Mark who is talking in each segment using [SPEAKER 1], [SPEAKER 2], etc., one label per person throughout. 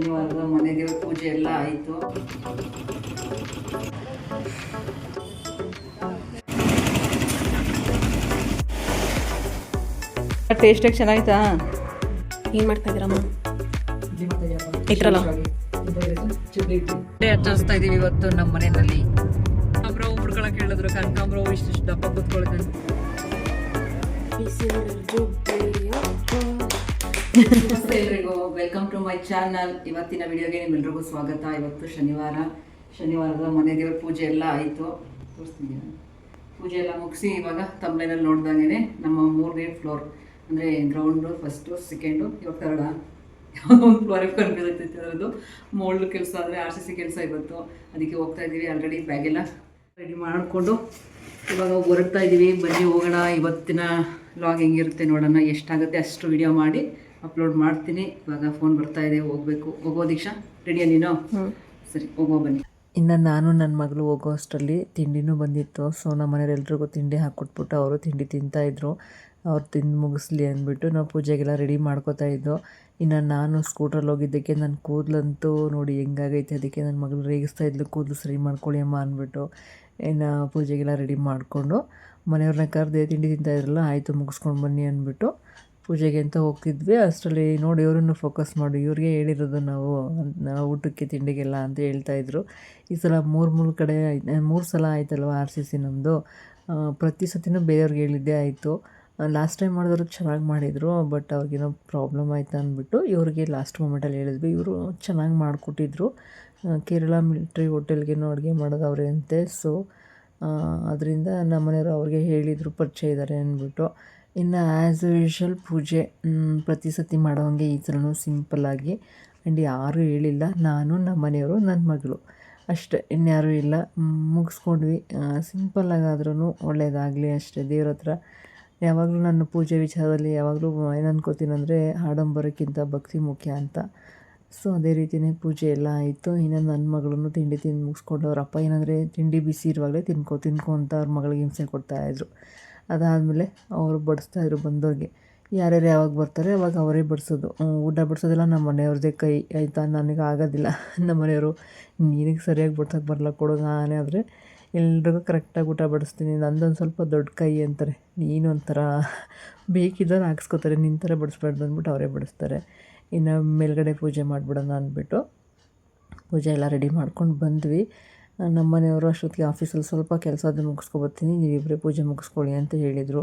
[SPEAKER 1] ಶನಿವಾರದ ಮನೆ ದೇವ್ರ ಪೂಜೆ ಎಲ್ಲ ಆಯಿತು. ಟೇಸ್ಟಾಗಿ ಚೆನ್ನಾಗಿತ್ತಾ?
[SPEAKER 2] ಏನು ಮಾಡ್ತಾ ಇದ್ದೀರಮ್ಮ? ಇದ್ರಲ್ಲ
[SPEAKER 1] ಹಚ್ಚಿಸ್ತಾ ಇದೀವಿ ಇವತ್ತು ನಮ್ಮ ಮನೆಯಲ್ಲಿ. ಒಬ್ರು ಹುಡ್ಕೊಳಕ್ ಹೇಳಿದ್ರು, ಕನಕಾಂಬ್ರ ಇಷ್ಟು ದಪ್ಪ ಕೂತ್ಕೊಳ್ತಾನೆ. ಎಲ್ರಿಗೂ ವೆಲ್ಕಮ್ ಟು ಮೈ ಚಾನಲ್. ಇವತ್ತಿನ ವಿಡಿಯೋಗೆ ನಿಮ್ಮೆಲ್ರಿಗೂ ಸ್ವಾಗತ. ಇವತ್ತು ಶನಿವಾರದ ಮನೆ ದೇವ್ರ ಪೂಜೆ ಎಲ್ಲ ಆಯಿತು. ತೋರಿಸ್ತಿದ್ದೀನಿ. ಪೂಜೆ ಎಲ್ಲ ಮುಗಿಸಿ ಇವಾಗ ತಮ್ಮನೇನಲ್ಲಿ ನೋಡ್ದಂಗೆ ನಮ್ಮ 3ನೇ ಫ್ಲೋರ್ ಅಂದರೆ ಗ್ರೌಂಡು ಫಸ್ಟು, ಸೆಕೆಂಡು, ಇವಾಗ ಥರ್ಡ, ಯಾವುದೋ ಒಂದು ಫ್ಲೋರಿಗೆ ಕನ್ಫ್ಯೂಸ್ ಆಗ್ತೈತೆ. ಅದರದ್ದು ಮೋಲ್ಡ್ ಕೆಲಸ ಅಂದರೆ RCC ಕೆಲಸ ಇವತ್ತು, ಅದಕ್ಕೆ ಹೋಗ್ತಾ ಇದ್ದೀವಿ. ಆಲ್ರೆಡಿ ಬ್ಯಾಗೆಲ್ಲ ರೆಡಿ ಮಾಡಿಕೊಂಡು ಇವಾಗ ಹೊರಡ್ತಾ ಇದ್ದೀವಿ. ಬನ್ನಿ ಹೋಗೋಣ. ಇವತ್ತಿನ ಲಾಗ್ ಹೆಂಗಿರುತ್ತೆ ನೋಡೋಣ. ಎಷ್ಟಾಗುತ್ತೆ ಅಷ್ಟು ವಿಡಿಯೋ ಮಾಡಿ ಅಪ್ಲೋಡ್ ಮಾಡ್ತೀನಿ. ಇವಾಗ ಫೋನ್ ಬರ್ತಾ ಇದೆ, ಹೋಗಬೇಕು. ಹೋಗೋ ದೀಕ್ಷಾ, ರೆಡಿಯಾ ನೀನು? ಸರಿ, ಹೋಗೋ ಬನ್ನಿ.
[SPEAKER 3] ಇನ್ನು ನಾನು ನನ್ನ ಮಗಳು ಹೋಗೋ ಅಷ್ಟರಲ್ಲಿ ತಿಂಡಿನೂ ಬಂದಿತ್ತು. ಸೊ ನಮ್ಮ ಮನೆಯವ್ರು ಎಲ್ರಿಗೂ ತಿಂಡಿ ಹಾಕ್ಕೊಟ್ಬಿಟ್ಟು ಅವರು ತಿಂಡಿ ತಿಂತಾಯಿದ್ರು. ಅವ್ರು ತಿಂದು ಮುಗಿಸ್ಲಿ ಅಂದ್ಬಿಟ್ಟು ನಾವು ಪೂಜೆಗೆಲ್ಲ ರೆಡಿ ಮಾಡ್ಕೋತಾ ಇದ್ದೋ. ಇನ್ನು ನಾನು ಸ್ಕೂಟ್ರಲ್ಲಿ ಹೋಗಿದ್ದಕ್ಕೆ ನನ್ನ ಕೂದಲಂತೂ ನೋಡಿ ಹೆಂಗಾಗೈತೆ. ಅದಕ್ಕೆ ನನ್ನ ಮಗಳು ರೇಗಿಸ್ತಾ ಇದ್ಲು, ಕೂದಲು ಸರಿ ಮಾಡ್ಕೊಳ್ಳಿ ಅಮ್ಮ ಅಂದ್ಬಿಟ್ಟು. ಇನ್ನು ಪೂಜೆಗೆಲ್ಲ ರೆಡಿ ಮಾಡಿಕೊಂಡು ಮನೆಯವ್ರನ್ನ ಕರೆದೆ. ತಿಂಡಿ ತಿಂತಾಯಿದ್ರಲ್ಲ, ಆಯಿತು ಮುಗಿಸ್ಕೊಂಡು ಬನ್ನಿ ಅಂದ್ಬಿಟ್ಟು ಪೂಜೆಗೆ ಅಂತ ಹೋಗ್ತಿದ್ವಿ. ಅಷ್ಟರಲ್ಲಿ ನೋಡಿ ಇವರನ್ನು ಫೋಕಸ್ ಮಾಡಿ, ಇವ್ರಿಗೆ ಹೇಳಿರೋದು ನಾವು ಊಟಕ್ಕೆ ತಿಂಡಿಗೆಲ್ಲ ಅಂತ ಹೇಳ್ತಾಯಿದ್ರು. ಈ ಸಲ ಮೂರು ಸಲ ಆಯ್ತಲ್ವ RCC ನಮ್ಮದು. ಪ್ರತಿ ಸತಿನೂ ಬೇರೆಯವ್ರಿಗೆ ಹೇಳಿದ್ದೇ ಆಯಿತು. ಲಾಸ್ಟ್ ಟೈಮ್ ಮಾಡಿದವ್ರಿಗೆ ಚೆನ್ನಾಗಿ ಮಾಡಿದರು, ಬಟ್ ಅವ್ರಿಗೇನೋ ಪ್ರಾಬ್ಲಮ್ ಆಯ್ತು ಅಂದ್ಬಿಟ್ಟು ಇವ್ರಿಗೆ ಲಾಸ್ಟ್ ಮೂಮೆಂಟಲ್ಲಿ ಹೇಳಿದ್ವಿ. ಇವರು ಚೆನ್ನಾಗಿ ಮಾಡಿಕೊಟ್ಟಿದ್ರು. ಕೇರಳ ಮಿಲಿಟ್ರಿ ಹೋಟೆಲ್ಗೇನೋ ಅಡುಗೆ ಮಾಡೋದು ಅವರೇ ಅಂತೆ. ಸೊ ಅದರಿಂದ ನಮ್ಮ ಮನೆಯವರು ಅವ್ರಿಗೆ ಹೇಳಿದರು, ಪರಿಚಯ ಇದ್ದಾರೆ ಅಂದ್ಬಿಟ್ಟು. ಇನ್ನು ಆ್ಯಸ್ ಯೂಶ್ವಲ್ ಪೂಜೆ ಪ್ರತಿ ಸತಿ ಮಾಡೋಂಗೆ ಈ ಸಲನೂ ಸಿಂಪಲ್ಲಾಗಿ. ಆ್ಯಂಡ್ ಯಾರೂ ಹೇಳಿಲ್ಲ, ನಾನು, ನಮ್ಮ ಮನೆಯವರು, ನನ್ನ ಮಗಳು ಅಷ್ಟೇ, ಇನ್ಯಾರೂ ಇಲ್ಲ. ಮುಗಿಸ್ಕೊಂಡ್ವಿ. ಸಿಂಪಲ್ಲಾಗಾದ್ರೂ ಒಳ್ಳೆಯದಾಗಲಿ ಅಷ್ಟೇ. ದೇವ್ರ ಹತ್ರ ಯಾವಾಗಲೂ ನನ್ನ ಪೂಜೆ ವಿಚಾರದಲ್ಲಿ ಯಾವಾಗಲೂ ಏನು ಅನ್ಕೋತೀನಿ ಅಂದರೆ ಆಡಂಬರಕ್ಕಿಂತ ಭಕ್ತಿ ಮುಖ್ಯ ಅಂತ. ಸೊ ಅದೇ ರೀತಿಯೇ ಪೂಜೆ ಎಲ್ಲ ಆಯಿತು. ಇನ್ನು ನನ್ನ ಮಗಳನ್ನು ತಿಂಡಿ ತಿಂದು ಮುಗಿಸ್ಕೊಂಡು ಅವ್ರ ಅಪ್ಪ ಏನಂದರೆ ತಿಂಡಿ ಬಿಸಿ ಇರುವಾಗಲೇ ತಿನ್ಕೊ ಅಂತ ಅವ್ರ ಮಗಳಿಗೆ ಹಿಂಸೆ ಕೊಡ್ತಾಯಿದ್ರು. ಅದಾದಮೇಲೆ ಅವರು ಬಡಿಸ್ತಾಯಿದ್ರು ಬಂದವ್ರಿಗೆ. ಯಾರ್ಯಾರು ಯಾವಾಗ ಬರ್ತಾರೆ ಅವಾಗ ಅವರೇ ಬಡಿಸೋದು. ಊಟ ಬಡಿಸೋದೆಲ್ಲ ನಮ್ಮ ಮನೆಯವ್ರದ್ದೇ ಕೈ, ಆಯಿತಾ? ನನಗೆ ಆಗೋದಿಲ್ಲ. ನಮ್ಮ ಮನೆಯವರು ನಿನಗೆ ಸರಿಯಾಗಿ ಬಡ್ಸೋಕ್ಕೆ ಬರಲ್ಲ ಕೊಡು, ನಾನೇ ಆದರೆ ಎಲ್ರಿಗೂ ಕರೆಕ್ಟಾಗಿ ಊಟ ಬಡಿಸ್ತೀನಿ, ನಂದೊಂದು ಸ್ವಲ್ಪ ದೊಡ್ಡ ಕೈ ಅಂತಾರೆ. ನೀನು ಒಂಥರ ಬೇಕಿದ್ದವ್ರು ಹಾಕ್ಸ್ಕೊತಾರೆ, ನಿನ್ನ ಥರ ಬಡಿಸ್ಬಾರ್ದು ಅಂದ್ಬಿಟ್ಟು ಅವರೇ ಬಡಿಸ್ತಾರೆ. ಇನ್ನು ಮೇಲ್ಗಡೆ ಪೂಜೆ ಮಾಡಿಬಿಡೋಣ ಅಂದ್ಬಿಟ್ಟು ಪೂಜೆ ಎಲ್ಲ ರೆಡಿ ಮಾಡ್ಕೊಂಡು ಬಂದ್ವಿ. ನಮ್ಮ ಮನೆಯವರು ಅಷ್ಟೊತ್ತಿಗೆ ಆಫೀಸಲ್ಲಿ ಸ್ವಲ್ಪ ಕೆಲಸದ ಮುಗಿಸ್ಕೊಬರ್ತೀನಿ, ನೀವಿಬ್ಬರೇ ಪೂಜೆ ಮುಗಿಸ್ಕೊಳ್ಳಿ ಅಂತ ಹೇಳಿದರು.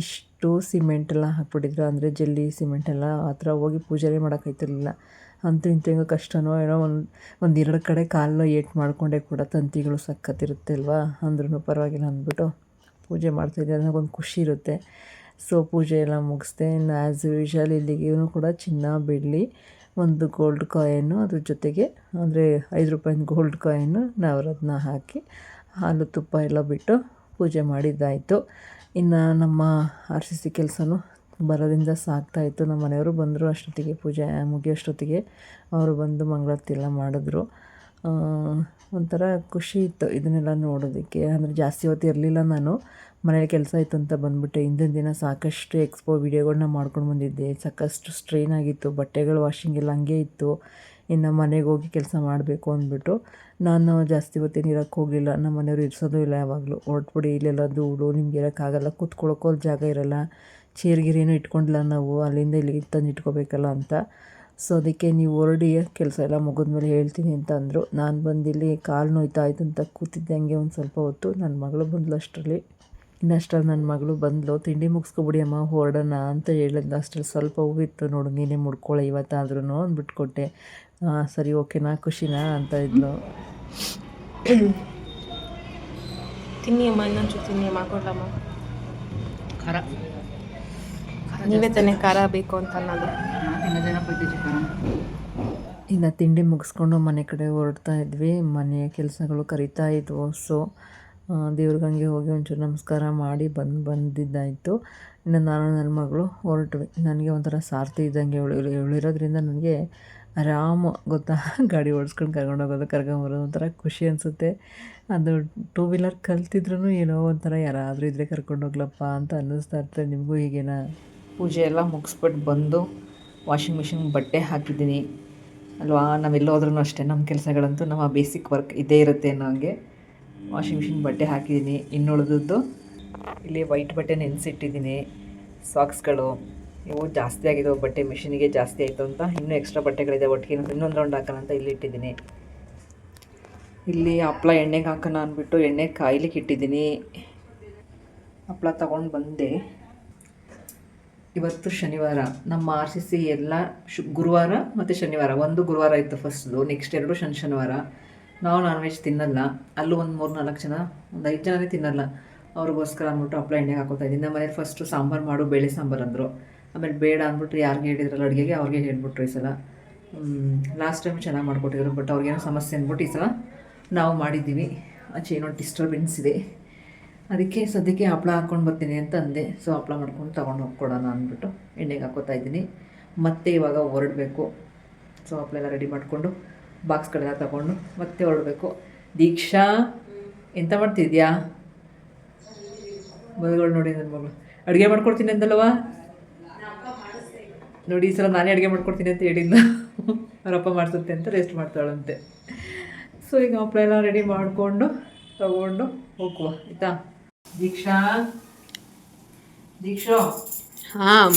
[SPEAKER 3] ಇಷ್ಟು ಸಿಮೆಂಟೆಲ್ಲ ಹಾಕ್ಬಿಟ್ಟಿದ್ರು, ಅಂದರೆ ಜಲ್ಲಿ ಸಿಮೆಂಟೆಲ್ಲ. ಆ ಥರ ಹೋಗಿ ಪೂಜೆನೇ ಮಾಡೋಕ್ಕಾಯ್ತಿರ್ಲಿಲ್ಲ. ಅಂತೂ ಇಂತೂ ಹೆಂಗೋ ಕಷ್ಟನೋ ಏನೋ ಒಂದೆರಡು ಕಡೆ ಕಾಲು ಏಟು ಮಾಡಿಕೊಂಡೆ ಕೂಡ. ತಂತಿಗಳು ಸಕ್ಕತ್ತಿರುತ್ತೆ ಅಲ್ವಾ, ಅಂದ್ರೂ ಪರವಾಗಿಲ್ಲ ಅಂದ್ಬಿಟ್ಟು ಪೂಜೆ ಮಾಡ್ತಾಯಿದ್ದೆ. ನನಗೊಂದು ಖುಷಿ ಇರುತ್ತೆ. ಸೊ ಪೂಜೆ ಎಲ್ಲ ಮುಗಿಸ್ದೆ. ಇನ್ನು ಆ್ಯಸ್ ಯೂಶ್ವಲ್ ಇಲ್ಲಿಗೂ ಕೂಡ ಚಿನ್ನ, ಬೆಳ್ಳಿ, ಒಂದು ಗೋಲ್ಡ್ ಕಾಯಿನು, ಅದ್ರ ಜೊತೆಗೆ ಅಂದರೆ 5 ರೂಪಾಯಿನ ಗೋಲ್ಡ್ ಕಾಯಿನು ನವರತ್ನ ಹಾಕಿ ಹಾಲು ತುಪ್ಪ ಎಲ್ಲ ಬಿಟ್ಟು ಪೂಜೆ ಮಾಡಿದ್ದಾಯಿತು. ಇನ್ನು ನಮ್ಮ RCC ಕೆಲಸನೂ ಬರೋದ್ರಿಂದ ಸಾಕ್ತಾಯಿತ್ತು. ನಮ್ಮ ಮನೆಯವರು ಬಂದರು ಅಷ್ಟೊತ್ತಿಗೆ, ಪೂಜೆ ಮುಗಿಯೋಷ್ಟೊತ್ತಿಗೆ ಅವರು ಬಂದು ಮಂಗಳಾರತಿ ಎಲ್ಲ ಮಾಡಿದ್ರು. ಒಂಥರ ಖುಷಿ ಇತ್ತು ಇದನ್ನೆಲ್ಲ ನೋಡೋದಕ್ಕೆ. ಅಂದರೆ ಜಾಸ್ತಿ ಹೊತ್ತು ಇರಲಿಲ್ಲ, ನಾನು ಮನೇಲಿ ಕೆಲಸ ಇತ್ತು ಅಂತ ಬಂದುಬಿಟ್ಟೆ. ಹಿಂದಿನ ದಿನ ಸಾಕಷ್ಟು ಎಕ್ಸ್ಪೋ ವೀಡಿಯೋಗಳನ್ನ ಮಾಡ್ಕೊಂಡು ಬಂದಿದ್ದೆ. ಸಾಕಷ್ಟು ಸ್ಟ್ರೈನ್ ಆಗಿತ್ತು, ಬಟ್ಟೆಗಳು ವಾಷಿಂಗ್ ಎಲ್ಲ ಹಂಗೆ ಇತ್ತು. ಇನ್ನು ಮನೆಗೆ ಹೋಗಿ ಕೆಲಸ ಮಾಡಬೇಕು ಅಂದ್ಬಿಟ್ಟು ನಾನು ಜಾಸ್ತಿ ಹೊತ್ತೇನು ಇರೋಕ್ಕೆ ಹೋಗಲಿಲ್ಲ. ನಮ್ಮ ಮನೆಯವರು ಇರಿಸೋದು ಇಲ್ಲ, ಯಾವಾಗಲೂ ಹೊರಟ್ಬಿಡಿ, ಇಲ್ಲೆಲ್ಲ ಧೂಳು, ನಿಮ್ಗೆ ಇರೋಕ್ಕಾಗಲ್ಲ, ಕೂತ್ಕೊಳ್ಳೋಕ್ಕೋ ಜಾಗ ಇರೋಲ್ಲ, ಚೇರ್ಗಿರೇನೂ ಇಟ್ಕೊಂಡಿಲ್ಲ ನಾವು, ಅಲ್ಲಿಂದ ಇಲ್ಲಿಗೆ ತಂದು ಇಟ್ಕೋಬೇಕಲ್ಲ ಅಂತ. ಸೊ ಅದಕ್ಕೆ ನೀವು ಹೊರಡಿ, ಕೆಲಸ ಎಲ್ಲ ಮುಗಿದ್ಮೇಲೆ ಹೇಳ್ತೀನಿ ಅಂತ ಅಂದರು. ನಾನು ಬಂದಿಲ್ಲಿ ಕಾಲು ನೋಯ್ತಾ ಆಯಿತು ಅಂತ ಕೂತಿದ್ದೆ ಹಂಗೆ ಒಂದು ಸ್ವಲ್ಪ ಹೊತ್ತು. ನನ್ನ ಮಗಳು ಬಂದಳು ಅಷ್ಟರಲ್ಲಿ. ಇನ್ನಷ್ಟರಲ್ಲಿ ನನ್ನ ಮಗಳು ಬಂದಳು. ತಿಂಡಿ ಮುಗಿಸ್ಕೊಬಿಡಿ ಅಮ್ಮ, ಹೊರಡೋಣ ಅಂತ ಹೇಳಿದ್ಲು. ಅಷ್ಟರಲ್ಲಿ ಸ್ವಲ್ಪ ಹೂವಿತ್ತು, ನೋಡು ನೀನೇ ಮುಡ್ಕೊಳ್ಳೋ ಇವತ್ತಾದ್ರೂ ಅಂದ್ಬಿಟ್ಟು ಕೊಟ್ಟೆ. ಸರಿ ಓಕೆನಾ, ಖುಷಿನಾ ಅಂತ ಇದ್ಲು.
[SPEAKER 2] ತಿನ್ನಿ ಅಮ್ಮ, ಇನ್ನೊಂಚೂರು ತಿನ್ನಿ ಅಮ್ಮ, ಕೊಡ್ಲಮ್ಮ.
[SPEAKER 1] ಖಾರ
[SPEAKER 2] ನೀವೇ ತಾನೇ ಖಾರ ಬೇಕು ಅಂತ ಅನ್ನೋದು.
[SPEAKER 3] ಇನ್ನು ತಿಂಡಿ ಮುಗಿಸ್ಕೊಂಡು ಮನೆ ಕಡೆ ಹೊರಡ್ತಾ ಇದ್ವಿ. ಮನೆಯ ಕೆಲಸಗಳು ಕರಿತಾ ಇದ್ವು. ಸೊ ದೇವ್ರಿಗಂಗೆ ಹೋಗಿ ಒಂಚೂರು ನಮಸ್ಕಾರ ಮಾಡಿ ಬಂದಿದ್ದಾಯಿತು. ಇನ್ನು ನಾನು ನನ್ನ ಮಗಳು ಹೊರಟ್ವಿ. ನನಗೆ ಒಂಥರ ಸಾರ್ಥಿ ಇದ್ದಂಗೆ ಇವಳಿರೋದ್ರಿಂದ ನನಗೆ ಆರಾಮ ಗೊತ್ತಾ, ಗಾಡಿ ಓಡಿಸ್ಕೊಂಡು ಕರ್ಕೊಂಡೋಗೋದು, ಕರ್ಕೊಂಬರೋದು ಒಂಥರ ಖುಷಿ ಅನಿಸುತ್ತೆ. ಅದು 2 ವೀಲರ್ ಕಲ್ತಿದ್ರೂ ಏನೋ ಒಂಥರ ಯಾರಾದರೂ ಇದ್ದರೆ ಕರ್ಕೊಂಡೋಗ್ಲಪ್ಪ ಅಂತ ಅನ್ನಿಸ್ತಾ ಇರ್ತಾರೆ. ನಿಮಗೂ ಹೀಗೇನಾ?
[SPEAKER 1] ಪೂಜೆ ಎಲ್ಲ ಮುಗಿಸ್ಬಿಟ್ಟು ಬಂದು ವಾಷಿಂಗ್ ಮಿಷಿನ್ಗೆ ಬಟ್ಟೆ ಹಾಕಿದ್ದೀನಿ.
[SPEAKER 3] ಅಲ್ವಾ, ನಾವೆಲ್ಲ ಹೋದ್ರೂ ಅಷ್ಟೇ ನಮ್ಮ ಕೆಲಸಗಳಂತೂ ನಮ್ಮ ಬೇಸಿಕ್ ವರ್ಕ್ ಇದ್ದೇ ಇರುತ್ತೆ ಅನ್ನೋ ಹಾಗೆ. ವಾಷಿಂಗ್ ಮಿಷಿನ್ ಬಟ್ಟೆ ಹಾಕಿದ್ದೀನಿ. ಇನ್ನು ಉಳಿದದ್ದು ಇಲ್ಲಿ ವೈಟ್ ಬಟ್ಟೆ ನೆನೆಸಿಟ್ಟಿದ್ದೀನಿ. ಸಾಕ್ಸ್ಗಳು ಇವು ಜಾಸ್ತಿ ಆಗಿದ್ದಾವೆ, ಬಟ್ಟೆ ಮಿಷಿನಿಗೆ ಜಾಸ್ತಿ ಆಯಿತು ಅಂತ ಇನ್ನೂ ಎಕ್ಸ್ಟ್ರಾ ಬಟ್ಟೆಗಳಿದೆ, ಒಟ್ಟಿಗೆ ಇನ್ನೊಂದು ರೌಂಡ್ ಹಾಕೋಣ ಅಂತ ಇಲ್ಲಿ ಇಟ್ಟಿದ್ದೀನಿ. ಇಲ್ಲಿ ಹಪ್ಳ ಎಣ್ಣೆಗೆ ಹಾಕೋಣ ಅಂದ್ಬಿಟ್ಟು ಎಣ್ಣೆ ಕಾಯ್ಲಿಕ್ಕೆ ಇಟ್ಟಿದ್ದೀನಿ. ಹಪ್ಳ ತೊಗೊಂಡು ಬಂದೆ. ಇವತ್ತು ಶನಿವಾರ, ನಮ್ಮ RCC ಎಲ್ಲ ಗುರುವಾರ ಮತ್ತು ಶನಿವಾರ, ಒಂದು ಗುರುವಾರ ಇತ್ತು ಫಸ್ಟ್ದು, ನೆಕ್ಸ್ಟ್ 2 ಶನಿವಾರ. ನಾವು ನಾನ್ ವೆಜ್ ತಿನ್ನಲ್ಲ. ಅಲ್ಲೂ ಒಂದು 3-4 ಜನ, ಒಂದು 5 ಜನನೇ ತಿನ್ನಲ್ಲ. ಅವ್ರಿಗೋಸ್ಕರ ಅಂದ್ಬಿಟ್ಟು ಹಪ್ಳ ಎಣ್ಣೆಗೆ ಹಾಕೋತಾ ಇದ್ದೀನಿ. ನಮ್ಮ ಮನೇಲಿ ಫಸ್ಟು ಸಾಂಬಾರು ಮಾಡು, ಬೇಳೆ ಸಾಂಬಾರು ಅಂದರು. ಆಮೇಲೆ ಬೇಡ ಅಂದ್ಬಿಟ್ಟು ಯಾರಿಗೆ ಹೇಳಿದ್ರಲ್ಲ ಅಡುಗೆಗೆ ಅವ್ರಿಗೆ ಹೇಳ್ಬಿಟ್ರು ಈ ಸಲ. ಲಾಸ್ಟ್ ಟೈಮ್ ಚೆನ್ನಾಗಿ ಮಾಡಿಕೊಟ್ಟಿದ್ರು, ಬಟ್ ಅವ್ರಿಗೇನೋ ಸಮಸ್ಯೆ ಅಂದ್ಬಿಟ್ಟು ಈ ಸಲ ನಾವು ಮಾಡಿದ್ದೀವಿ. ಆಚೆ ಏನೋ ಡಿಸ್ಟರ್ಬೆನ್ಸ್ ಇದೆ, ಅದಕ್ಕೆ ಸದ್ಯಕ್ಕೆ ಹಪ್ಳ ಹಾಕ್ಕೊಂಡು ಬರ್ತೀನಿ ಅಂತ ಅಂದೆ. ಸೊ ಹಪ್ಳ ಮಾಡ್ಕೊಂಡು ತೊಗೊಂಡು ಹೋಗ್ಕೊಡೋಣ ಅಂದ್ಬಿಟ್ಟು ಎಣ್ಣೆಗೆ ಹಾಕೋತಾ ಇದ್ದೀನಿ. ಮತ್ತೆ ಇವಾಗ ಹೊರಡಬೇಕು. ಸೊ ಹಪ್ಳ ಎಲ್ಲ ರೆಡಿ ಮಾಡಿಕೊಂಡು ಬಾಕ್ಸ್ಗಳೆಲ್ಲ ತಗೊಂಡು ಮತ್ತೆ ಹೊರಡಬೇಕು. ದೀಕ್ಷಾ ಎಂತ ಮಾಡ್ತಿದ್ಯಾ? ಮದುಗಳು ನೋಡಿ ನನ್ನ ಮಗಳು ಅಡುಗೆ ಮಾಡ್ಕೊಡ್ತೀನಿ ಅಂದಲ್ವ ನೋಡಿ. ಈ ಸಲ ನಾನೇ ಅಡುಗೆ ಮಾಡ್ಕೊಡ್ತೀನಿ ಅಂತ ಹೇಳಿದ್ದ. ಅವರಪ್ಪ ಮಾಡಿಸುತ್ತೆ ಅಂತ ರೆಸ್ಟ್ ಮಾಡ್ತಾಳಂತೆ. ಸೊ ಈಗ ಹಪ್ಳ ಎಲ್ಲ ರೆಡಿ ಮಾಡಿಕೊಂಡು ತಗೊಂಡು ಹೋಗುವ ಆಯಿತಾ. ದೀಕ್ಷಾ
[SPEAKER 2] ಹಾಂ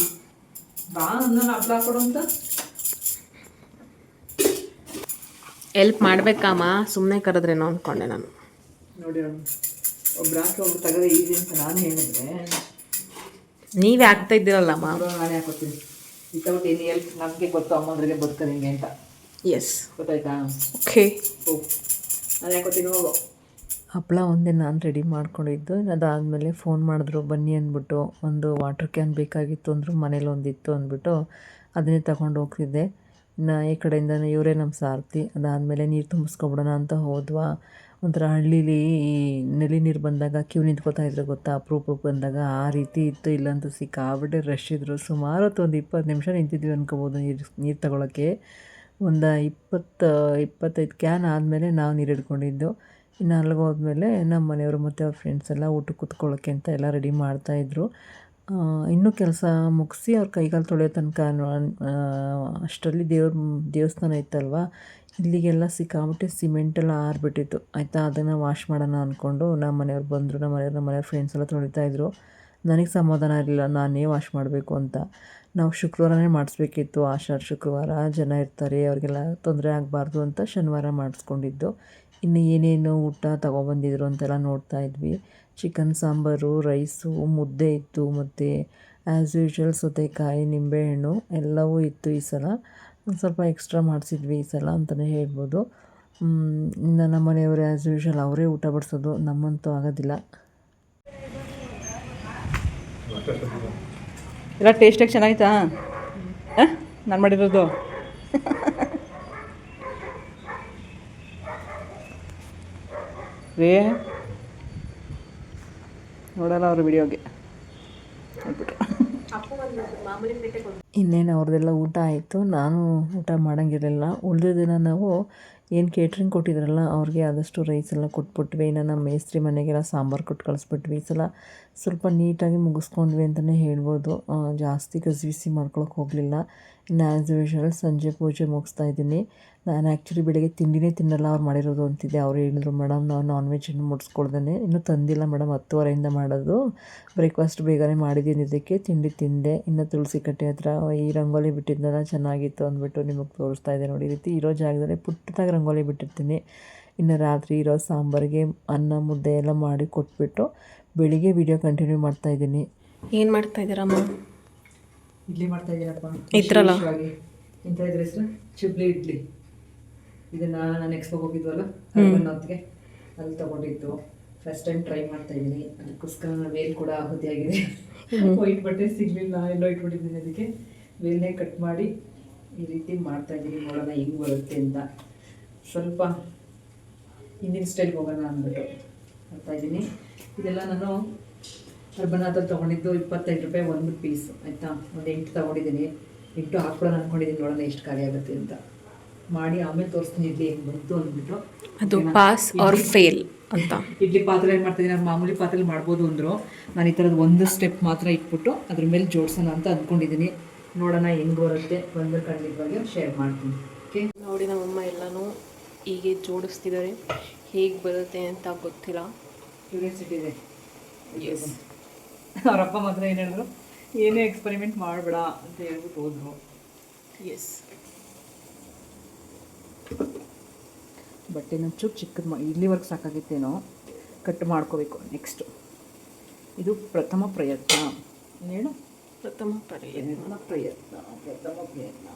[SPEAKER 3] ಬಾ, ನನ್ನ ಹಪ್ಳ ಹಾಕೊಡು ಅಂತ.
[SPEAKER 2] ಎಲ್ಪ್ ಮಾಡಬೇಕಮ್ಮ, ಸುಮ್ಮನೆ ಕರೆದ್ರೇನೋ ಅಂದ್ಕೊಂಡೆ ನಾನು.
[SPEAKER 3] ನೋಡಿ ಒಬ್ರು ಹಾಕಿ ಒಬ್ರು ತೆಗೆದ್ರೆ ಈಸಿ ಅಂತ ನಾನು ಹೇಳಿದ್ರೆ
[SPEAKER 2] ನೀವೇ ಆಗ್ತಾ ಇದ್ದೀರಲ್ಲಮ್ಮ.
[SPEAKER 3] ನಾನೇ ಹಾಕೋತೀನಿ. Without any help. ನಮಗೆ ಗೊತ್ತು ಅಮ್ಮಂದ್ರಿಗೆ ಬದುಕೋದು ಹಿಂಗೆ ಅಂತ.
[SPEAKER 2] ಎಸ್,
[SPEAKER 3] ಗೊತ್ತಾಯ್ತಾ?
[SPEAKER 2] ಓಕೆ,
[SPEAKER 3] ನಾನು ಹಾಕೋತೀನಿ, ಹೋಗು. ಹಪ್ಪಳ ಒಂದೇ ನಾನು ರೆಡಿ ಮಾಡ್ಕೊಂಡಿದ್ದು. ಅದಾದಮೇಲೆ ಫೋನ್ ಮಾಡಿದ್ರು ಬನ್ನಿ ಅಂದ್ಬಿಟ್ಟು. ಒಂದು ವಾಟರ್ ಕ್ಯಾನ್ ಬೇಕಾಗಿತ್ತು ಅಂದರು, ಮನೇಲಿ ಒಂದಿತ್ತು ಅಂದ್ಬಿಟ್ಟು ಅದನ್ನೇ ತಗೊಂಡು ಹೋಗ್ತಿದ್ದೆ. ಇನ್ನು ಈ ಕಡೆಯಿಂದ ಇವರೇ ನಮ್ಮ ಸಾರಥಿ. ಅದಾದಮೇಲೆ ನೀರು ತುಂಬಿಸ್ಕೊಬಿಡೋಣ ಅಂತ ಹೋದ್ವಾ. ಒಂಥರ ಹಳ್ಳೀಲಿ ಈ ನೆಲಿ ನೀರು ಬಂದಾಗ ಕ್ಯೂ ನಿಂತ್ಕೋತಾ ಇದ್ರು ಗೊತ್ತಾ, ಅಪ್ರೂಪಕ್ಕೆ ಬಂದಾಗ ಆ ರೀತಿ ಇತ್ತು. ಇಲ್ಲಂತೂ ಸಿಕ್ಕಾಬಿಟ್ಟೆ ರಶ್ ಇದ್ದರು. ಸುಮಾರು ಒಂದು 20 ನಿಮಿಷ ನಿಂತಿದ್ವಿ ಅನ್ಕೋಬೋದು ನೀರು ತಗೊಳ್ಳೋಕ್ಕೆ. ಒಂದು 20-25 ಕ್ಯಾನ್ ಆದಮೇಲೆ ನಾವು ನೀರು ಹಿಡ್ಕೊಂಡಿದ್ದು. ಇನ್ನು ಅಲ್ಲಿಗೆ ಹೋದ್ಮೇಲೆ ನಮ್ಮ ಮನೆಯವರು ಮತ್ತು ಅವ್ರ ಫ್ರೆಂಡ್ಸ್ ಎಲ್ಲ ಊಟಕ್ಕೆ ಕೂತ್ಕೊಳ್ಳೋಕ್ಕೆ ಅಂತ ಎಲ್ಲ ರೆಡಿ ಮಾಡ್ತಾಯಿದ್ರು. ಇನ್ನೂ ಕೆಲಸ ಮುಗಿಸಿ ಅವ್ರ ಕೈಗಾಲು ತೊಳೆಯೋ ತನಕ ಅಷ್ಟರಲ್ಲಿ ದೇವಸ್ಥಾನ ಇತ್ತಲ್ವ, ಇಲ್ಲಿಗೆಲ್ಲ ಸಿಕ್ಕಾಬಿಟ್ಟು ಸಿಮೆಂಟೆಲ್ಲ ಆರಿಬಿಟ್ಟಿತ್ತು ಆಯಿತಾ. ಅದನ್ನು ವಾಶ್ ಮಾಡೋಣ ಅಂದ್ಕೊಂಡು ನಮ್ಮ ಮನೆಯವ್ರು ಬಂದರು. ನಮ್ಮ ಮನೆಯವ್ರ ಫ್ರೆಂಡ್ಸ್ ಎಲ್ಲ ತೊಳಿತಾಯಿದ್ರು. ನನಗೆ ಸಮಾಧಾನ ಇರಲಿಲ್ಲ, ನಾನೇ ವಾಶ್ ಮಾಡಬೇಕು ಅಂತ. ನಾವು ಶುಕ್ರವಾರನೇ ಮಾಡಿಸ್ಬೇಕಿತ್ತು. ಆಷಾಢ ಶುಕ್ರವಾರ ಜನ ಇರ್ತಾರೆ, ಅವ್ರಿಗೆಲ್ಲ ತೊಂದರೆ ಆಗಬಾರ್ದು ಅಂತ ಶನಿವಾರ ಮಾಡಿಸ್ಕೊಂಡಿದ್ದು. ಇನ್ನು ಏನೇನು ಊಟ ತೊಗೊಬಂದಿದ್ರು ಅಂತೆಲ್ಲ ನೋಡ್ತಾಯಿದ್ವಿ. ಚಿಕನ್ ಸಾಂಬಾರು, ರೈಸು, ಮುದ್ದೆ ಇತ್ತು, ಮತ್ತು ಆ್ಯಸ್ ಯೂಶ್ವಲ್ ಸೌತೆಕಾಯಿ, ನಿಂಬೆಹಣ್ಣು ಎಲ್ಲವೂ ಇತ್ತು. ಈ ಸಲ ಒಂದು ಸ್ವಲ್ಪ ಎಕ್ಸ್ಟ್ರಾ ಮಾಡಿಸಿದ್ವಿ ಈ ಸಲ ಅಂತಲೇ ಹೇಳ್ಬೋದು. ಇನ್ನು ನಮ್ಮ ಮನೆಯವರು ಆ್ಯಸ್ ಯೂಶ್ವಲ್ ಅವರೇ ಊಟ ಬಡಿಸೋದು, ನಮ್ಮಂತೂ ಆಗೋದಿಲ್ಲ.
[SPEAKER 1] ಎಲ್ಲ ಟೇಸ್ಟಾಗಿ ಚೆನ್ನಾಗಿತ್ತಾ? ನಾನು ಮಾಡಿರೋದು ರೇ ನೋಡಲ್ಲ ಅವ್ರ ವಿಡಿಯೋಗೆ ಹೇಳ್ಬಿಟ್ರು.
[SPEAKER 3] ಇನ್ನೇನು ಅವ್ರದ್ದೆಲ್ಲ ಊಟ ಆಯಿತು. ನಾನು ಊಟ ಮಾಡೋಂಗಿರಲಿಲ್ಲ. ಉಳಿದ ದಿನ ನಾವು ಏನು ಕೇಟ್ರಿಂಗ್ ಕೊಟ್ಟಿದ್ರಲ್ಲ ಅವ್ರಿಗೆ ಆದಷ್ಟು ರೈಸ್ ಎಲ್ಲ ಕೊಟ್ಬಿಟ್ವಿ. ಇನ್ನು ನಮ್ಮ ಮೇಸ್ತ್ರಿ ಮನೆಗೆಲ್ಲ ಸಾಂಬಾರು ಕೊಟ್ಟು ಕಳಿಸ್ಬಿಟ್ವಿ. ಈ ಸಲ ಸ್ವಲ್ಪ ನೀಟಾಗಿ ಮುಗಿಸ್ಕೊಂಡ್ವಿ ಅಂತಲೇ ಹೇಳ್ಬೋದು. ಜಾಸ್ತಿ ಗಸಿಬಿಸಿ ಮಾಡ್ಕೊಳಕ್ಕೆ ಹೋಗಲಿಲ್ಲ. ಇನ್ನು ಆ್ಯಸ್ ಯೂಶ್ವಲ್ ಸಂಜೆ ಪೂಜೆ ಮುಗಿಸ್ತಾ ಇದ್ದೀನಿ. ನಾನು ಆ್ಯಕ್ಚುಲಿ ಬೆಳಗ್ಗೆ ತಿಂಡಿನೇ ತಿನ್ನಲ್ಲ ಅವ್ರು ಮಾಡಿರೋದು ಅಂತಿದ್ದೆ. ಅವ್ರು ಹೇಳಿದ್ರು ಮೇಡಮ್ ನಾವು ನಾನ್ ವೆಜ್ ಇನ್ನೂ ಮುಡಿಸ್ಕೊಳ್ದೇ ಇನ್ನೂ ತಂದಿಲ್ಲ ಮೇಡಮ್, 10:30 ಮಾಡೋದು, ಬ್ರೇಕ್ಫಾಸ್ಟ್ ಬೇಗನೆ ಮಾಡಿದ್ದೀನಿ, ಇದಕ್ಕೆ ತಿಂಡಿ ತಿಂದೆ. ಇನ್ನು ತುಳಸಿ ಕಟ್ಟೆ ಹತ್ರ ಈ ರಂಗೋಲಿ ಬಿಟ್ಟಿದ್ದೆಲ್ಲ ಚೆನ್ನಾಗಿತ್ತು ಅಂದ್ಬಿಟ್ಟು ನಿಮಗೆ ತೋರಿಸ್ತಾ ಇದೆ ನೋಡಿ. ಈ ರೀತಿ ಇರೋ ಜಾಗದಲ್ಲಿ ಪುಟ್ಟದಾಗಿ ರಂಗೋಲಿ ಬಿಟ್ಟಿರ್ತೀನಿ. ಇನ್ನು ರಾತ್ರಿ ಇರೋ ಸಾಂಬಾರಿಗೆ ಅನ್ನ ಮುದ್ದೆ ಎಲ್ಲ ಮಾಡಿ ಕೊಟ್ಬಿಟ್ಟು ಬೆಳಿಗ್ಗೆ ವಿಡಿಯೋ ಕಂಟಿನ್ಯೂ ಮಾಡ್ತಾಯಿದ್ದೀನಿ.
[SPEAKER 2] ಏನು ಮಾಡ್ತಾಯಿದ್ದೀರಮ್ಮ?
[SPEAKER 3] ಇಡ್ಲಿ ಮಾಡ್ತಾಯಿದ್ದೀನಪ್ಪ.
[SPEAKER 2] ಇದ್ರಲ್ಲ
[SPEAKER 3] ಎಂತ ಇದ್ರ ಹೆಸರು? ಚಿಬ್ಲಿ ಇಡ್ಲಿ. ಇದನ್ನು ನಾನು ಎಕ್ಸ್ಪೋಗೆ ಹೋಗಿದ್ವಲ್ಲ ಹೊತ್ತಿಗೆ ಅಲ್ಲಿ ತೊಗೊಂಡಿದ್ದು. ಫಸ್ಟ್ ಟೈಮ್ ಟ್ರೈ ಮಾಡ್ತಾಯಿದ್ದೀನಿ. ಅದಕ್ಕೋಸ್ಕರ ವೇಲ್ ಕೂಡ ಆಗಿದೆ. ವೈಟ್ ಬಟ್ಟೆ ಸಿಗಲಿಲ್ಲ, ಎಲ್ಲೋ ಇಟ್ಬಿಟ್ಟಿದ್ದೀನಿ. ಅದಕ್ಕೆ ವೇಲ್ನೇ ಕಟ್ ಮಾಡಿ ಈ ರೀತಿ ಮಾಡ್ತಾಯಿದ್ದೀನಿ. ನೋಡೋಣ ಹೆಂಗೆ ಬರುತ್ತೆ ಅಂತ. ಸ್ವಲ್ಪ ಹಿಂದಿನ ಸ್ಟೈಲ್ಗೆ ಹೋಗೋಣ ಅಂದ್ಬಿಟ್ಟು ಮಾಡ್ತಾಯಿದ್ದೀನಿ. ಇದೆಲ್ಲ ನಾನು ಅರ್ಬನಾಥಲ್ಲಿ ತೊಗೊಂಡಿದ್ದು 25 ರೂಪಾಯಿ ಒಂದು ಪೀಸು ಆಯಿತಾ. ಒಂದು 8 ತೊಗೊಂಡಿದ್ದೀನಿ. 8 ಹಾಕ್ಬಿಡೋಣ ಅಂದ್ಕೊಂಡಿದ್ದೀನಿ. ನೋಡೋಣ ಎಷ್ಟು ಖಾಲಿ ಆಗುತ್ತೆ ಅಂತ ಮಾಡಿ ಆಮೇಲೆ ತೋರಿಸ್ತೀನಿ ಇಡ್ಲಿ ಹೆಂಗೆ ಬಂತು ಅಂದ್ಬಿಟ್ಟು.
[SPEAKER 2] ಅದು ಪಾಸ್ ಆರ್ ಫೇಲ್ ಅಂತ.
[SPEAKER 3] ಇಡ್ಲಿ ಪಾತ್ರೆಯಲ್ಲಿ ಮಾಡ್ತಾಯಿದ್ದೀನಿ. ನಾನು ಮಾಮೂಲಿ ಪಾತ್ರೆಯಲ್ಲಿ ಮಾಡ್ಬೋದು ಅಂದರು. ನಾನು ಈ ಥರದ್ದು ಒಂದು ಸ್ಟೆಪ್ ಮಾತ್ರ ಇಟ್ಬಿಟ್ಟು ಅದ್ರ ಮೇಲೆ ಜೋಡಿಸೋಣ ಅಂತ ಅಂದ್ಕೊಂಡಿದ್ದೀನಿ. ನೋಡೋಣ ಹೆಂಗೆ ಬರುತ್ತೆ. ಬಂದು ಖಂಡಿತವಾಗಿ ಶೇರ್ ಮಾಡ್ತೀನಿ.
[SPEAKER 1] ಓಕೆ,
[SPEAKER 2] ನೋಡಿ ನಮ್ಮಮ್ಮ ಎಲ್ಲನೂ ಹೀಗೆ ಜೋಡಿಸ್ತಿದ್ದಾರೆ. ಹೇಗೆ ಬರುತ್ತೆ ಅಂತ ಗೊತ್ತಿಲ್ಲ.
[SPEAKER 1] ಕ್ಯೂರಿಯಾಸಿಟಿ ಇದೆ.
[SPEAKER 2] ಎಸ್,
[SPEAKER 1] ಅವರಪ್ಪ ಮಾತ್ರ ಏನು ಹೇಳಿದ್ರು, ಏನೇ ಎಕ್ಸ್ಪೆರಿಮೆಂಟ್ ಮಾಡಬೇಡ ಅಂತ ಹೇಳ್ಬಿಟ್ಟು ಹೋದ್ರು.
[SPEAKER 2] ಎಸ್.
[SPEAKER 1] ಬಟ್ಟೆ ಚೂರು ಚಿಕ್ಕದು ಇಲ್ಲಿವರೆಗೆ ಸಾಕಾಗಿತ್ತೇನೋ, ಕಟ್ ಮಾಡ್ಕೋಬೇಕು. ನೆಕ್ಸ್ಟು ಇದು ಪ್ರಥಮ ಪ್ರಯತ್ನ. ಏನು
[SPEAKER 2] ಪ್ರಥಮ ಪ್ರಯತ್ನ.
[SPEAKER 1] ಪ್ರಯತ್ನ.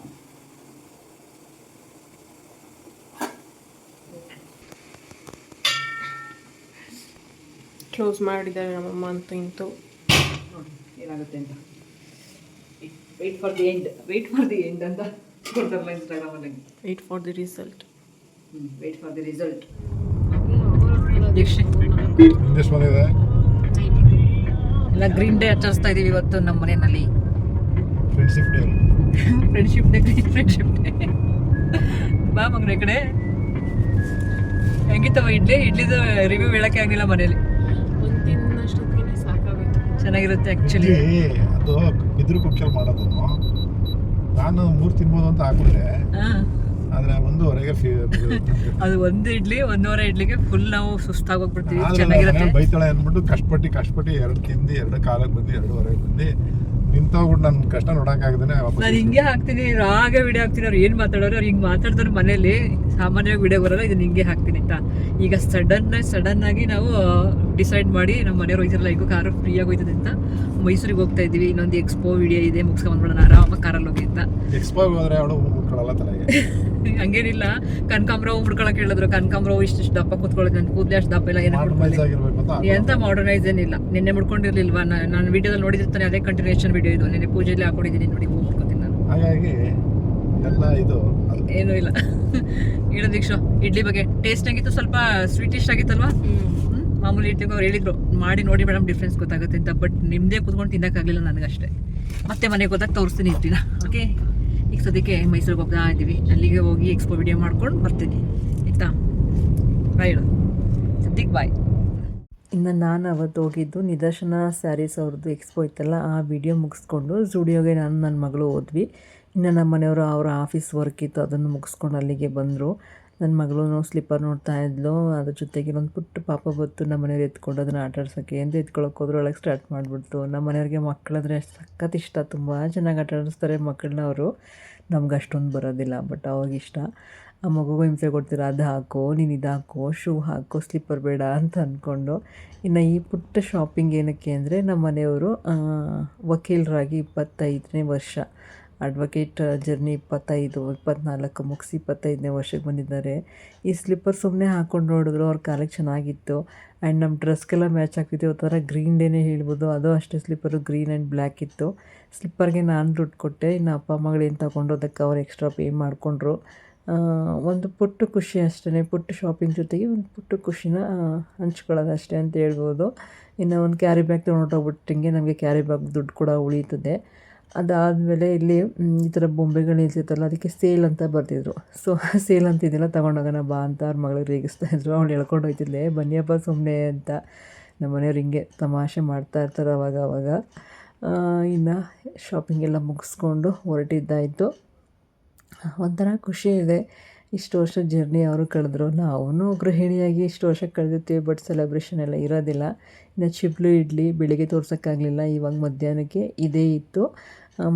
[SPEAKER 2] ಕ್ಲೋಸ್ ಮಾಡಿದ್ದಾರೆ ನಮ್ಮಮ್ಮ ಅಂತೂ ಇಂತೂ.
[SPEAKER 1] ನೋಡಿ ಏನಾಗುತ್ತೆ ಅಂತ. ವೆಯ್ಟ್ ಫಾರ್ ದಿ ಎಂಡ್ ಅಂತ ಕೊಡ್ತಾರಲ್ಲ ಇನ್ಸ್ಟಾಗ್ರಾಮಲ್ಲಿ.
[SPEAKER 2] Wait for the result.
[SPEAKER 1] Wait for the result. ಎಲ್ಲ ಗ್ರೀನ್ ಡೇ ಆಚರಿಸ್ತಾ ಇದೀವಿ ಇವತ್ತು ನಮ್ಮ ಮನೆಯಲ್ಲಿ. ಫ್ರೆಂಡ್ಶಿಪ್ ಡೇ ಬಾ ಮಗನ ಕಡೆ. ಹೆಂಗಿತ್ತವ ಇಡ್ಲಿದು ರಿವ್ಯೂ ಹೇಳಕ್ಕೆ ಆಗಲಿಲ್ಲ ಮನೇಲಿ.
[SPEAKER 2] ಒಂದು ತಿನ್ನಷ್ಟೊತ್ತಿಗೆ ಸಾಕಾಗುತ್ತೆ.
[SPEAKER 1] ಚೆನ್ನಾಗಿರುತ್ತೆ ಆ್ಯಕ್ಚುಲಿ.
[SPEAKER 4] ಅದು ಬಿದ್ರು ಕುಕ್ಕಲ್ಲಿ ಮಾಡೋದು. ನಾನು 3 ತಿನ್ಬೋದು ಅಂತ ಹಾಕಿದ್ರೆ ಆದ್ರೆ 1:30ಗೆ
[SPEAKER 1] ಅದು ಒಂದು ಇಡ್ಲಿ 1:30 ಇಡ್ಲಿಗೆ ಫುಲ್ ನಾವು ಸುಸ್ತಾಗಿ ಹೋಗ್ಬಿಡ್ತೀವಿ. ಚೆನ್ನಾಗಿರುತ್ತೆ.
[SPEAKER 4] ಬೈತಾಳೆ ಅಂದ್ಬಿಟ್ಟು ಕಷ್ಟಪಟ್ಟು 2 ತಿಂದು 2 ಕಾಲಕ್ಕೆ ಬಂದು 2:30 ಬಂದು ನಿಂತೋಗ್ಬಿಟ್ಟು ನನ್ನ ಕಷ್ಟ ನೋಡೋಕ್ಕಾಗದೇ
[SPEAKER 1] ನಾನು ಹಿಂಗೆ ಹಾಕ್ತೀನಿ, ರಾಗ ವಿಡಿಯೋ ಹಾಕ್ತೀನಿ. ಅವ್ರು ಏನು ಮಾತಾಡೋರು, ಅವ್ರು ಹಿಂಗೆ ಮಾತಾಡ್ತಾರೆ ಮನೇಲಿ. ಸಾಮಾನ್ಯವಾಗಿ ವಿಡಿಯೋ ಬರೋಲ್ಲ, ಇದನ್ನ ಹಿಂಗೆ ಹಾಕ್ತೀನಿ ಅಂತ. ಈಗ ಸಡನ್ ಆಗಿ ನಾವು ಡಿಸೈಡ್ ಮಾಡಿ ನಮ್ಮ ಮನೆಯವ್ರು ಹೋಯ್ತಿರಲ್ಲ, ಈಗ ಕಾರು ಫ್ರೀಯಾಗಿ ಹೋಯ್ತದೆ ಅಂತ ಮೈಸೂರಿಗೆ ಹೋಗ್ತಾ ಇದ್ದೀವಿ. ಇನ್ನೊಂದು ಎಕ್ಸ್ಪೋ ವಿಡಿಯೋ ಇದೆ, ಮುಗಿಸ್ಕೊಂಡ್ಬಿಡೋಣ ಆರಾಮಾಗಿ ಕಾರಲ್ಲಿ ಹೋಗಿ ಅಂತ.
[SPEAKER 4] ಎಕ್ಸ್ಪೋಗೆ ಹೋದ್ರೆ ಅವಳು ಮುಟ್ಕೊಳ್ಳಲ್ಲ ತಲೆಗೆ.
[SPEAKER 1] ಹಂಗೇನಿಲ್ಲ, ಕನಕಾಂಬ್ರವ್ ಮುಡ್ಕೊಳಕ್ಕೆ ಹೇಳಿದ್ರು. ಕನಕಾಂಬ್ರವ್ ಇಷ್ಟು ದಪ್ಪ ಕೂತ್ಕೊಳ್ಳೋದು, ನನ್ನ ಕೂದಲೇ ಅಷ್ಟು ದಪ್ಪ ಇಲ್ಲ. ಎಂತ ಮಾಡರ್ನೈಸ್ ಏನಿಲ್ಲ. ನಿನ್ನೆ ಮುಡ್ಕೊಂಡಿರ್ಲಿಲ್ವಾ? ನಾನು ವಿಡಿಯೋದಲ್ಲಿ ನೋಡಿದಿರ್ತಾನೆ, ಅದೇ ಕಂಟಿನ್ಯೂಷನ್ ವಿಡಿಯೋ ಇದು. ನಿನ್ನೆ ಪೂಜೆಯಲ್ಲಿ ಹಾಕೊಂಡಿದ್ದೀನಿ ನೋಡಿ, ಮುಡ್ಕೊತೀನಿ ನಾನು.
[SPEAKER 4] ಹಾಗಾಗಿ ಎಲ್ಲ ಇದು
[SPEAKER 1] ಏನೂ ಇಲ್ಲ. ಹೇಳೋ ದೀಕ್ಷಾ, ಇಡ್ಲಿ ಬಗ್ಗೆ ಟೇಸ್ಟ್ ಆಗಿತ್ತು, ಸ್ವಲ್ಪ ಸ್ವೀಟಿಶ್ ಆಗಿತ್ತಲ್ವಾ? ಮಾಮೂಲಿ ಇಡ್ಲಿಗೆ ಅವ್ರು ಹೇಳಿದ್ರು ಮಾಡಿ ನೋಡಿ ಮೇಡಮ್, ಡಿಫ್ರೆನ್ಸ್ ಗೊತ್ತಾಗುತ್ತೆ ಅಂತ. ಬಟ್ ನಿಮ್ಮದೇ ಕೂತ್ಕೊಂಡು ತಿನ್ನೋಕ್ಕಾಗಲಿಲ್ಲ ನನಗಷ್ಟೇ. ಮತ್ತೆ ಮನೆಗೆ ಹೋದಾಗ ತೋರಿಸ್ತೀನಿ ಇರ್ತೀನ. ಓಕೆ, ಈಗ ಸದ್ಯಕ್ಕೆ ಮೈಸೂರಿಗೆ ಹೋಗ್ತಾ ಇದ್ದೀವಿ. ಅಲ್ಲಿಗೆ ಹೋಗಿ ಎಕ್ಸ್ಪೋ ವಿಡಿಯೋ ಮಾಡ್ಕೊಂಡು ಬರ್ತೀನಿ ಆಯಿತಾ? ಬಾಯ್ ಹೇಳು ಸದ್ಯಕ್ಕೆ, ಬಾಯ್.
[SPEAKER 3] ಇನ್ನು ನಾನು ಅವತ್ತು ಹೋಗಿದ್ದು ನಿದರ್ಶನ ಸ್ಯಾರೀಸ್ ಅವ್ರದ್ದು ಎಕ್ಸ್ಪೋ ಇತ್ತಲ್ಲ, ಆ ವಿಡಿಯೋ ಮುಗಿಸ್ಕೊಂಡು ಸ್ಟುಡಿಯೋಗೆ ನಾನು ನನ್ನ ಮಗಳು ಹೋದ್ವಿ. ಇನ್ನು ನಮ್ಮ ಮನೆಯವರು ಅವರ ಆಫೀಸ್ ವರ್ಕ್ ಇತ್ತು, ಅದನ್ನು ಮುಗಿಸ್ಕೊಂಡು ಅಲ್ಲಿಗೆ ಬಂದರು. ನನ್ನ ಮಗಳು ಸ್ಲಿಪ್ಪರ್ ನೋಡ್ತಾ ಇದ್ಲು. ಅದ್ರ ಜೊತೆಗೆ ಒಂದು ಪುಟ್ಟ ಪಾಪ ಬತ್ತು. ನಮ್ಮ ಮನೆಯವ್ರು ಎತ್ಕೊಂಡು ಅದನ್ನು ಆಟ ಆಡ್ಸೋಕ್ಕೆ ಅಂತ ಎತ್ಕೊಳ್ಳೋಕೆ ಹೋದ್ರು. ಒಳಗೆ ಸ್ಟಾರ್ಟ್ ಮಾಡಿಬಿಡ್ತು. ನಮ್ಮ ಮನೆಯವ್ರಿಗೆ ಮಕ್ಕಳಂದರೆ ಸಖತ್ ಇಷ್ಟ, ತುಂಬ ಚೆನ್ನಾಗಿ ಆಟ ಆಡಿಸ್ತಾರೆ ಮಕ್ಕಳನ್ನ ಅವರು. ನಮ್ಗೆ ಅಷ್ಟೊಂದು ಬರೋದಿಲ್ಲ, ಬಟ್ ಅವಾಗಿಷ್ಟ. ಆ ಮಗುಗೂ ಹಿಂಸೆ ಕೊಡ್ತೀರ, ಅದು ಹಾಕೋ, ನೀನು ಇದು ಹಾಕೋ, ಶೂ ಹಾಕೋ, ಸ್ಲಿಪ್ಪರ್ ಬೇಡ ಅಂತ ಅಂದ್ಕೊಂಡು. ಇನ್ನು ಈ ಪುಟ್ಟ ಶಾಪಿಂಗ್ ಏನಕ್ಕೆ ಅಂದರೆ, ನಮ್ಮ ಮನೆಯವರು ವಕೀಲರಾಗಿ 25ನೇ ವರ್ಷ, ಅಡ್ವೊಕೇಟ್ ಜರ್ನಿ 24 ಮುಗಿಸಿ 25ನೇ ವರ್ಷಕ್ಕೆ ಬಂದಿದ್ದಾರೆ. ಈ ಸ್ಲಿಪ್ಪರ್ ಸುಮ್ಮನೆ ಹಾಕ್ಕೊಂಡು ನೋಡಿದ್ರು, ಅವ್ರ ಕಾಲಕ್ಕೆ ಚೆನ್ನಾಗಿತ್ತು. ಆ್ಯಂಡ್ ನಮ್ಮ ಡ್ರೆಸ್ಗೆಲ್ಲ ಮ್ಯಾಚ್ ಆಗ್ತಿತ್ತು. ಒಂಥರ ಗ್ರೀನ್ ಡೇನೇ ಹೇಳ್ಬೋದು. ಅದು ಅಷ್ಟೇ, ಸ್ಲಿಪ್ಪರು ಗ್ರೀನ್ ಆ್ಯಂಡ್ ಬ್ಲ್ಯಾಕ್ ಇತ್ತು. ಸ್ಲಿಪ್ಪರ್ಗೆ ನಾನು ದುಡ್ಡು ಕೊಟ್ಟೆ, ಇನ್ನು ಅಪ್ಪ ಮಗಳೇನು ತೊಗೊಂಡು ಅದಕ್ಕೆ ಅವ್ರು ಎಕ್ಸ್ಟ್ರಾ ಪೇ ಮಾಡಿಕೊಂಡ್ರು. ಒಂದು ಪುಟ್ಟ ಖುಷಿ ಅಷ್ಟೇ. ಪುಟ್ಟ ಶಾಪಿಂಗ್ ಜೊತೆಗೆ ಒಂದು ಪುಟ್ಟ ಖುಷಿನ ಹಂಚ್ಕೊಳ್ಳೋದು ಅಷ್ಟೇ ಅಂತ ಹೇಳ್ಬೋದು. ಇನ್ನು ಒಂದು ಕ್ಯಾರಿ ಬ್ಯಾಗ್ ತೊಗೊಂಡೋಗ್ಬಿಟ್ಟಿಂಗೆ ನಮಗೆ ಕ್ಯಾರಿ ಬ್ಯಾಗ್ ದುಡ್ಡು ಕೂಡ ಉಳೀತದೆ. ಅದಾದಮೇಲೆ ಇಲ್ಲಿ ಈ ಥರ ಬೊಂಬೆಗಳು ನಿಲ್ಸಿತ್ತಲ್ಲ, ಅದಕ್ಕೆ ಸೇಲ್ ಅಂತ ಬರ್ತಿದ್ರು. ಸೊ ಸೇಲ್ ಅಂತಿದ್ದಿಲ್ಲ, ತೊಗೊಂಡೋಗೋಣ ಬಾ ಅಂತ ಅವ್ರ ಮಗಳಿಗೆ ರೇಗಿಸ್ತಾಯಿದ್ರು. ಅವಳು ಹೇಳ್ಕೊಂಡು ಹೋಯ್ತಿದ್ಲೆ, ಬನ್ನಿಯಪ್ಪ ಸುಮ್ಮನೆ ಅಂತ. ನಮ್ಮ ಮನೆಯವ್ರು ಹಿಂಗೆ ತಮಾಷೆ ಮಾಡ್ತಾಯಿರ್ತಾರೆ ಅವಾಗ. ಇನ್ನು ಶಾಪಿಂಗ್ ಎಲ್ಲ ಮುಗಿಸ್ಕೊಂಡು ಹೊರಟಿದ್ದಾಯಿತು. ಒಂಥರ ಖುಷಿ ಇದೆ. ಇಷ್ಟು ವರ್ಷ ಜರ್ನಿ ಅವರು ಕಳೆದ್ರು, ನಾವು ಗೃಹಿಣಿಯಾಗಿ ಇಷ್ಟು ವರ್ಷ ಕಳೆದಿರ್ತೀವಿ. ಬಟ್ ಸೆಲೆಬ್ರೇಷನ್ ಎಲ್ಲ ಇರೋದಿಲ್ಲ. ಇನ್ನು ಚಿಪ್ಲು ಇಡ್ಲಿ ಬೆಳಿಗ್ಗೆ ತೋರ್ಸೋಕ್ಕಾಗಲಿಲ್ಲ, ಇವಾಗ ಮಧ್ಯಾಹ್ನಕ್ಕೆ ಇದೇ ಇತ್ತು.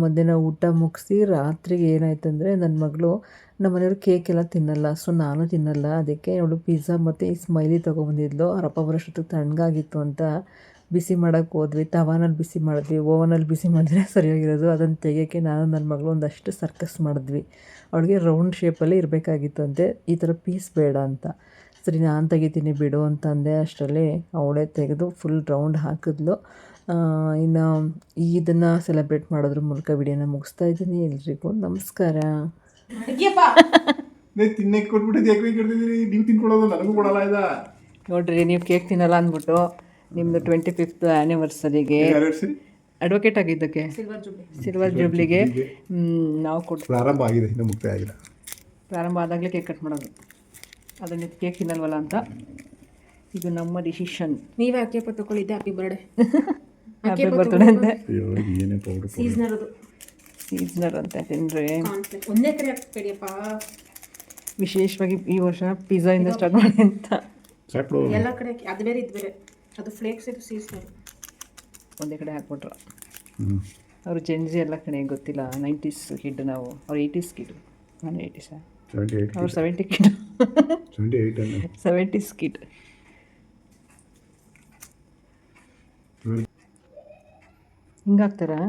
[SPEAKER 3] ಮಧ್ಯಾಹ್ನ ಊಟ ಮುಗಿಸಿ ರಾತ್ರಿಗೆ ಏನಾಯ್ತಂದರೆ, ನನ್ನ ಮಗಳು ನಮ್ಮ ಮನೆಯವರು ಕೇಕೆಲ್ಲ ತಿನ್ನಲ್ಲ, ಸೊ ನಾನು ತಿನ್ನಲ್ಲ. ಅದಕ್ಕೆ ಅವಳು ಪಿಜ್ಜಾ ಮತ್ತು ಈ ಸ್ಮೈಲಿ ತೊಗೊಬಂದಿದ್ಲು. ಅವರಪ್ಪ ಬರೋಷ್ಟೊತ್ತಿಗೆ ತಣ್ಣಗಾಗಿತ್ತು ಅಂತ ಬಿಸಿ ಮಾಡೋಕ್ಕೆ ಹೋದ್ವಿ. ತವಾನಲ್ಲಿ ಬಿಸಿ ಮಾಡಿದ್ವಿ, ಓವನಲ್ಲಿ ಬಿಸಿ ಮಾಡಿದ್ರೆ ಸರಿಯಾಗಿರೋದು. ಅದನ್ನು ತೆಗೆಯೋಕ್ಕೆ ನಾನು ನನ್ನ ಮಗಳು ಒಂದಷ್ಟು ಸರ್ಕಸ್ ಮಾಡಿದ್ವಿ. ಅವಳಿಗೆ ರೌಂಡ್ ಶೇಪಲ್ಲಿ ಇರಬೇಕಾಗಿತ್ತು ಅಂತೆ, ಈ ಥರ ಪೀಸ್ ಬೇಡ ಅಂತ. ಸರಿ ನಾನು ತೆಗಿತೀನಿ ಬಿಡು ಅಂತ ಅಂದೆ. ಅಷ್ಟರಲ್ಲಿ ಅವಳೇ ತೆಗೆದು ಫುಲ್ ರೌಂಡ್ ಹಾಕಿದ್ಲು. ಇನ್ನು ಇದನ್ನು ಸೆಲೆಬ್ರೇಟ್ ಮಾಡೋದ್ರ ಮೂಲಕ ವಿಡಿಯೋನ ಮುಗಿಸ್ತಾ ಇದ್ದೀನಿ. ಎಲ್ರಿಗೂ ನಮಸ್ಕಾರ.
[SPEAKER 4] ತಿನ್ನಕ್ಕೆ ಕೊಟ್ಬಿಟ್ಟಿದ್ದು ಯಾಕೆ ಕೇಳ್ತಿದ್ದೀರಿ? ನೀವು ತಿನ್ಕೊಳ್ಳೋದು ನನಗೂ ಕೊಡಲ್ಲ ಇದ.
[SPEAKER 1] ನೋಡ್ರಿ, ನೀವು ಕೇಕ್ ತಿನ್ನಲ್ಲ ಅಂದ್ಬಿಟ್ಟು ನಿಮ್ಮದು 25th ಆ್ಯನಿವರ್ಸರಿಗೆ ಅಡ್ವೊಕೇಟ್ ಆಗಿದ್ದಕ್ಕೆ ಸಿಲ್ವರ್ ಜೂಬ್ಲಿಗೆ ನಾವು ಕೊಟ್ಟು
[SPEAKER 4] ಪ್ರಾರಂಭ ಆಗಿದೆ, ಇನ್ನೂ ಮುಕ್ತಾಯ ಆಗಿಲ್ಲ.
[SPEAKER 1] ಪ್ರಾರಂಭ ಆದಾಗಲೇ ಕೇಕ್ ಕಟ್ ಮಾಡೋದು. ಅದನ್ನು ಕೇಕ್ ತಿನ್ನಲ್ವಲ್ಲ ಅಂತ ಇದು ನಮ್ಮ ಡಿಸಿಷನ್.
[SPEAKER 2] ನೀವು ಯಾಕೆಪ್ಪ ತಗೊಳ್ಳಿದ್ದೆ? Happy birthday.
[SPEAKER 1] ಹ್ಯಾಪಿ ಬರ್ತ್ಡೇ ಅಂತೆ.
[SPEAKER 4] ಏನೇ ಪೌಡರ್
[SPEAKER 2] ಸೀಸ್ನರ್ ಅದು,
[SPEAKER 1] ಸೀಸ್ನರ್ ಅಂತ ತಿನ್ರಿ.
[SPEAKER 2] ಒಂದೇ ಕಡೆ ಹಾಕ್ಬೇಡಿಯಪ್ಪ.
[SPEAKER 3] ವಿಶೇಷವಾಗಿ ಈ ವರ್ಷ ಪಿಜ್ಜಾಯಿಂದ ಸ್ಟಾರ್ಟ್ ಮಾಡಿ ಅಂತ
[SPEAKER 4] ಸಾಕು
[SPEAKER 2] ಎಲ್ಲ ಕಡೆ ಅದು ಬೇರೆ ಇದು ಬೇರೆ ಅದು ಫ್ಲೇಕ್ಸ್ ಇದು ಸೀಸನ್
[SPEAKER 3] ಒಂದೇ ಕಡೆ ಹಾಕ್ಬಿಟ್ರು.
[SPEAKER 4] ಹ್ಞೂ
[SPEAKER 3] ಅವರು ಜೆನ್ಜಿ ಎಲ್ಲ ಕಡೆ ಗೊತ್ತಿಲ್ಲ. 90s ಕಿಡ್ ನಾವು, ಅವ್ರು 80s ಕಿಡ್. ನಾನು 80s,
[SPEAKER 4] 78
[SPEAKER 3] ಅವ್ರು 70 ಕಿಡ್.
[SPEAKER 4] 78 ಅಲ್ಲ
[SPEAKER 3] 70s ಕಿಡ್. ಹಿಂಗಾಗ್ತಾರಾ?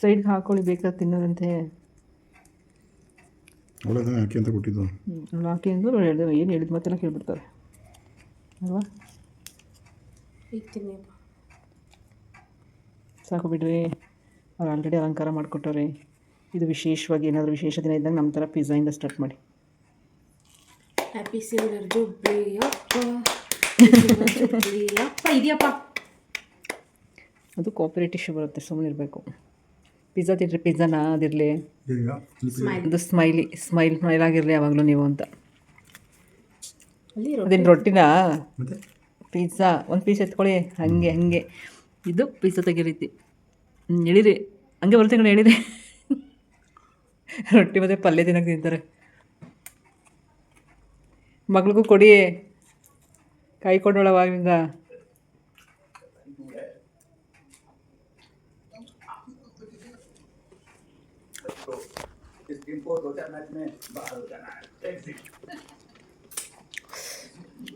[SPEAKER 3] ಸೈಡ್ಗೆ ಹಾಕೊಳ್ಳಿ ಬೇಕಾದ್ರೆ ತಿನ್ನೋದಂತೆ.
[SPEAKER 4] ಅವಳೇ ಹಾಕಿ ಅಂತ ಕೊಟ್ಟಿದ್ದು.
[SPEAKER 3] ಹಾಕಿ ಅಂದ್ರೆ ಏನು ಹೇಳಿದ ಮತ್ತೆಲ್ಲ ಕೇಳ್ಬಿಡ್ತಾರೆ ಅಲ್ವಾ?
[SPEAKER 2] ಈಗ ತಿನ್ನಿಯಪ್ಪ.
[SPEAKER 3] ಸಾಕು ಬಿಡ್ರಿ, ಅವ್ರು ಆಲ್ರೆಡಿ ಅಲಂಕಾರ ಮಾಡಿಕೊಟ್ಟವ್ರೆ. ಇದು ವಿಶೇಷವಾಗಿ ಏನಾದರೂ ವಿಶೇಷ ದಿನ ಇದ್ದಾಗ ನಮ್ಮ ಥರ ಪಿಜ್ಜಾಯಿಂದ ಸ್ಟಾರ್ಟ್ ಮಾಡಿ.
[SPEAKER 2] ಹ್ಯಾಪಿ ಸಿಲ್ವರ್ ಜುಬ್ಲಿ ಅಪ್ಪ ಜುಬ್ಲಿ ಅಪ್ಪ ಇದೆಯಪ್ಪ.
[SPEAKER 3] ಅದು ಕಾಪರೇಟ್ ಇಶ್ಯೂ ಬರುತ್ತೆ, ಸುಮ್ಮನೆ ಇರಬೇಕು. ಪಿಜ್ಜಾ ತಿನ್ರಿ, ಪಿಜ್ಜಾನ ಅದಿರಲಿ, ಅದು ಸ್ಮೈಲ್ ಆಗಿರಲಿ ಯಾವಾಗಲೂ ನೀವು ಅಂತ.
[SPEAKER 2] ಅಲ್ಲಿ
[SPEAKER 3] ಅದೇನು ರೊಟ್ಟಿನಾ?
[SPEAKER 4] ಮತ್ತೆ
[SPEAKER 3] ಪಿಜ್ಜಾ ಒಂದು ಪೀಸ್ ಎತ್ಕೊಳ್ಳಿ, ಹಾಗೆ ಇದು ಪಿಜ್ಜಾ ತೆಗಿ ರೀತಿ ಎಳಿರಿ, ಹಂಗೆ ಬರ್ತೀನಿ ಕಡೆ ಎಳಿರಿ. ರೊಟ್ಟಿ ಮತ್ತು ಪಲ್ಯ ತಿನ್ನೋಕೆ ತಿಂತಾರೆ. ಮಗಳಿಗೂ ಕೊಡಿ, ಕೈ ಕೊಡೋಳವಾಗಿಂದ.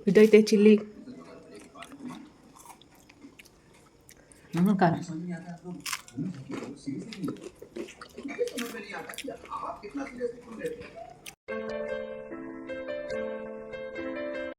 [SPEAKER 2] ಇದೈತೆ ಚಿಲ್ಲಿ.
[SPEAKER 3] ಖಾರ